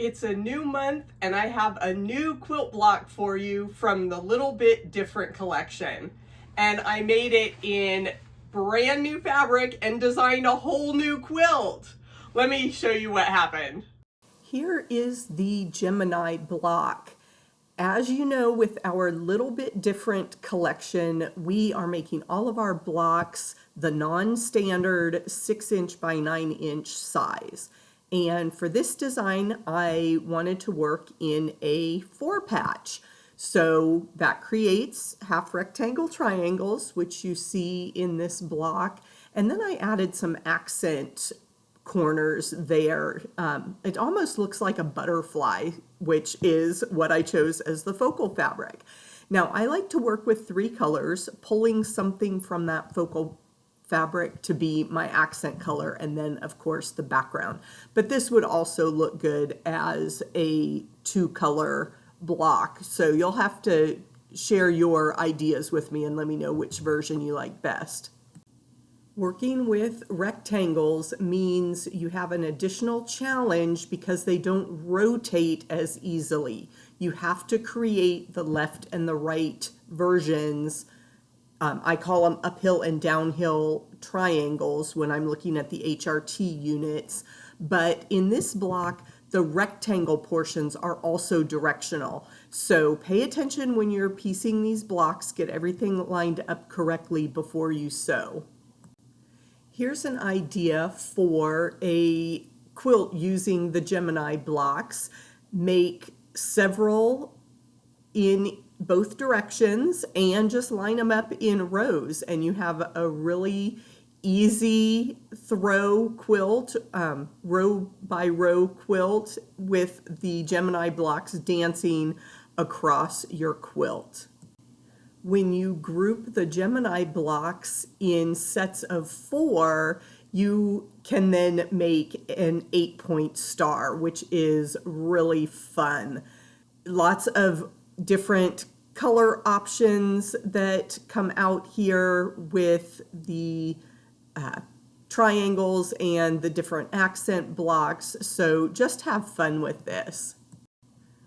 It's a new month and I have a new quilt block for you from the Little Bit Different collection. And I made it in brand new fabric and designed a whole new quilt. Let me show you what happened. Here is the Gemini Block. As you know, with our Little Bit Different collection, we are making all of our blocks the non-standard 6" by 9" size. And for this design, I wanted to work in a 4-patch. So that creates half rectangle triangles, which you see in this block. And then I added some accent corners there. It almost looks like a butterfly, which is what I chose as the focal fabric. Now, I like to work with 3 colors, pulling something from that focal fabric to be my accent color, and then of course the background. But this would also look good as a 2-color block. So you'll have to share your ideas with me and let me know which version you like best. Working with rectangles means you have an additional challenge because they don't rotate as easily. You have to create the left and the right versions. I call them uphill and downhill triangles when I'm looking at the HRT units. But in this block, the rectangle portions are also directional. So pay attention when you're piecing these blocks, get everything lined up correctly before you sew. Here's an idea for a quilt using the Gemini blocks. Make several in both directions and just line them up in rows, and you have a really easy throw quilt, row by row quilt with the Gemini blocks dancing across your quilt. When you group the Gemini blocks in sets of 4, you can then make an 8-point star, which is really fun. Lots of different color options that come out here with the triangles and the different accent blocks. So just have fun with this.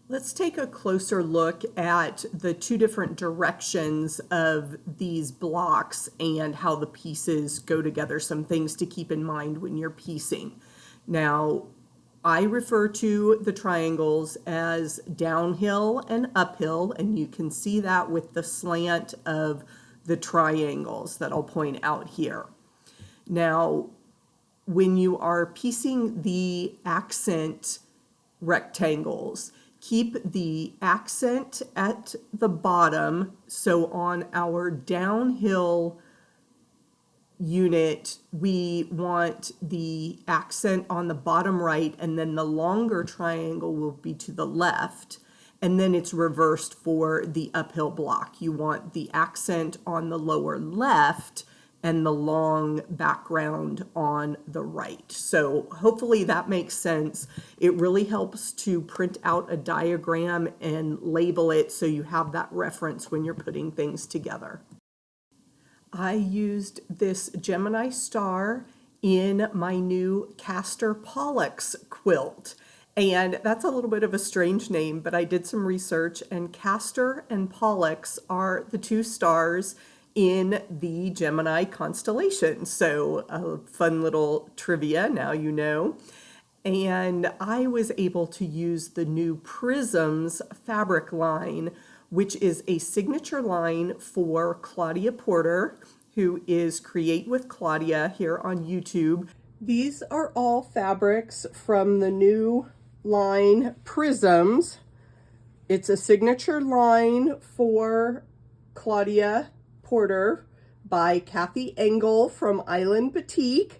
Let's take a closer look at the 2 different directions of these blocks and how the pieces go together. Some things to keep in mind when you're piecing. Now, I refer to the triangles as downhill and uphill, and you can see that with the slant of the triangles that I'll point out here. Now, when you are piecing the accent rectangles, keep the accent at the bottom. So on our downhill unit, we want the accent on the bottom right, and then the longer triangle will be to the left. And then it's reversed for the uphill block. You want the accent on the lower left and the long background on the right. So hopefully that makes sense. It really helps to print out a diagram and label it so you have that reference when you're putting things together. I used this Gemini star in my new Castor Pollux Quilt. And that's a little bit of a strange name, but I did some research, and Castor and Pollux are the 2 stars in the Gemini constellation. So a fun little trivia, now you know. And I was able to use the new Prisms fabric line, which is a signature line for Claudia Porter, who is Create with Claudia here on YouTube. These are all fabrics from the new line Prisms. It's a signature line for Claudia Porter by Kathy Engel from Island Batik.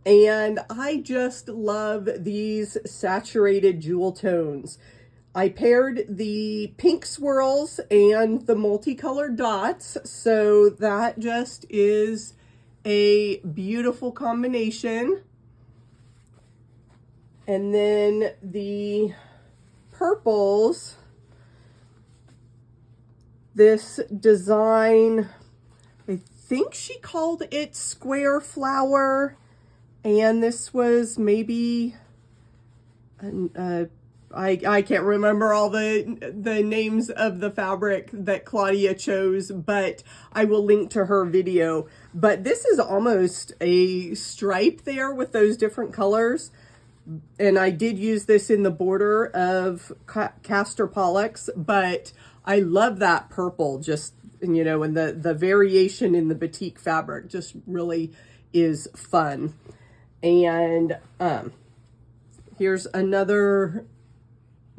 And I just love these saturated jewel tones. I paired the pink swirls and the multicolored dots, so that just is a beautiful combination. And then the purples, this design, I think she called it Square Flower, and this was maybe I can't remember all the names of the fabric that Claudia chose, but I will link to her video. But this is almost a stripe there with those different colors. And I did use this in the border of Castor Pollux, but I love that purple, just, you know, and the variation in the batik fabric just really is fun. And here's another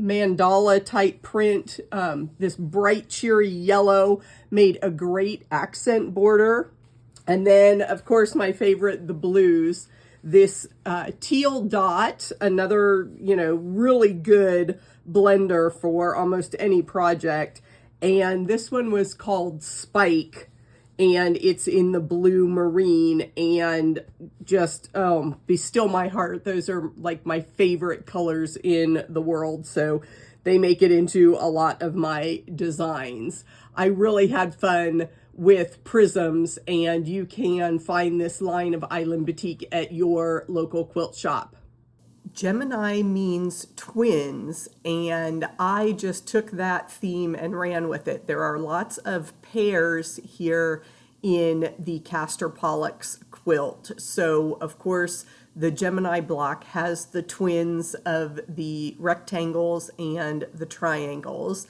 mandala type print. This bright cheery yellow made a great accent border. And then of course my favorite, the blues. This teal dot, another, you know, really good blender for almost any project. And this one was called Spike, and it's in the blue marine, and just, be still my heart. Those are like my favorite colors in the world. So they make it into a lot of my designs. I really had fun with Prisms, and you can find this line of Island Batik at your local quilt shop. Gemini means twins, and I just took that theme and ran with it. There are lots of pairs here in the Castor Pollux quilt. So of course the Gemini block has the twins of the rectangles and the triangles.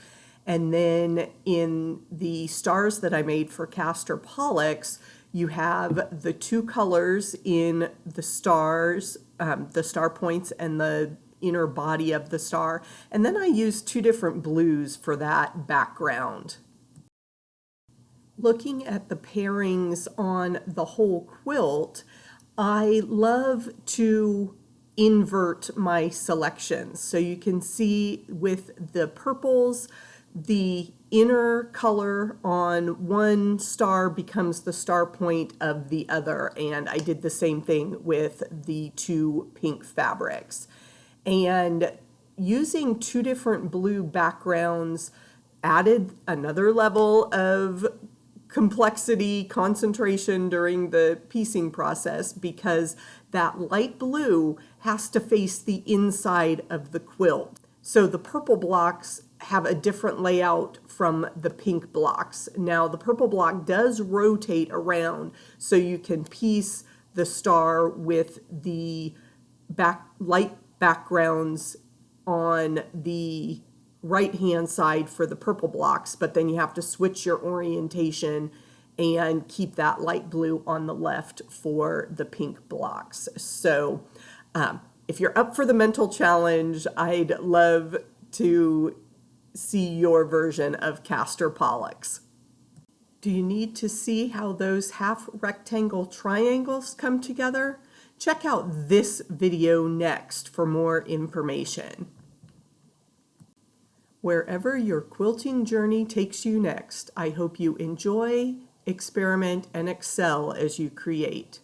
And then in the stars that I made for Castor Pollux, you have the two colors in the stars, the star points and the inner body of the star. And then I used two different blues for that background. Looking at the pairings on the whole quilt, I love to invert my selections. So you can see with the purples, the inner color on one star becomes the star point of the other, and I did the same thing with the two pink fabrics. And using two different blue backgrounds added another level of complexity, concentration during the piecing process, because that light blue has to face the inside of the quilt. So the purple blocks have a different layout from the pink blocks. Now the purple block does rotate around, so you can piece the star with the light backgrounds on the right-hand side for the purple blocks, but then you have to switch your orientation and keep that light blue on the left for the pink blocks. So if you're up for the mental challenge, I'd love to see your version of Castor Pollux. Do you need to see how those half rectangle triangles come together? Check out this video next for more information. Wherever your quilting journey takes you next, I hope you enjoy, experiment, and excel as you create.